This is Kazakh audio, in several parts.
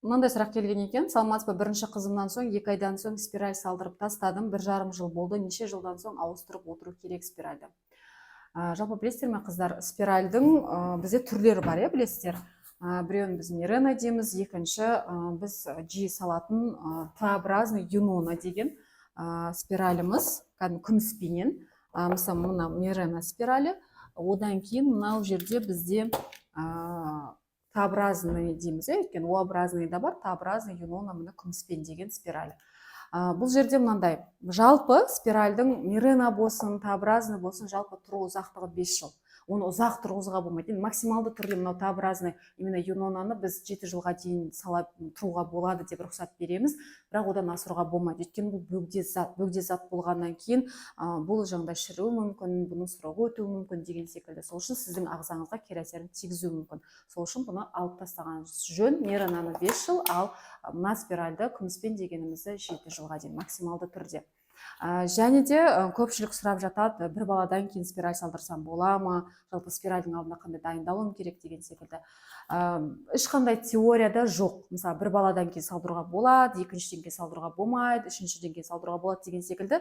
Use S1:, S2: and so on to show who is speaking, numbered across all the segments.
S1: Мынандай сұрақ келген екен. Саламатсыз ба? Бірінші қызымнан соң 2 айдан соң спираль салдырып тастадым. 1,5 жыл болды. Неше жылдан соң ауыстырып отыру керек спиральді? Жалпы білесіздер ме, қыздар, спиральдің бізде түрлері бар, білесіздер. Біреуін біз Мирена дейміз, екінші біз жиі салатын Т-образный Юнона деген спираліміз, кәдімгі күміспенен. Мысалы, мына Мирена спиралі. Одан кейін мынау жерде бізде Т-образный дейміз, өйткені О-образный да бар, Т-образный Юнона міне күміспен деген спираль. Бұл жерде мынандай, жалпы спиральдің Мирена болсын, Т-образный болсын, жалпы тұру ұзақтығы 5 жыл. Оны ұзақ тұрғызуға болмайды. Максималды түрде мынау Т-образный именно Юнонаны біз 7 жылға дейін салып тұруға болады деп рұқсат береміз, бірақ одан асыруға болмайды. Өйткені бұл бөгде зат болғаннан кейін бұл жаңағыдай шіруі мүмкін, бұның сұрауға өтуі мүмкін деген секілді. Сол үшін сіздің ағзаңызға кері әсерін тигізуі мүмкін. Сол үшін бұны алып тастаған жөн. Миренаны 5 жыл, ал мына спиральді күміспен дегенімізді 7 жылға дейін максималды түрде. Және де көпшілік сұрап жатады, бір баладан кейін спираль салдырсам бола ма, жалпы спиральдің алдында қандай дайындалуым керек деген секілді. Ешқандай теорияда жоқ. Мысалы, бір баладан кейін салдыруға болады, екіншіден кейін салдыруға болмайды, үшіншіден кейін салдыруға болады деген секілді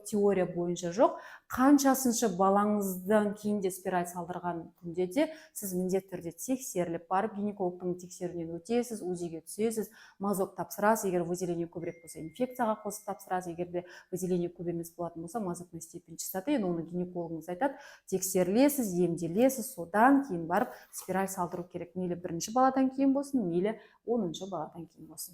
S1: теория бойынша жоқ. Қаншасыншы балаңыздан кейін де спираль салдырған күнде де сіз міндетті түрде тексеріліп барып, гинекологтың тексеруінен өтесіз, УЗИге түсесіз, мазок тапсырасыз, егер выделение көбірек болса, инфекцияға қосып тапсырасыз, егер де выделение көп емес болатын болса, мазокный степень частоты, енді оны гинекологыңыз айтады, тексерілесіз, емделесіз, содан кейін барып спираль салдыру керек. Мейлі бірінші баладан кейін болсын, мейлі 10-шы баладан кейін болсын.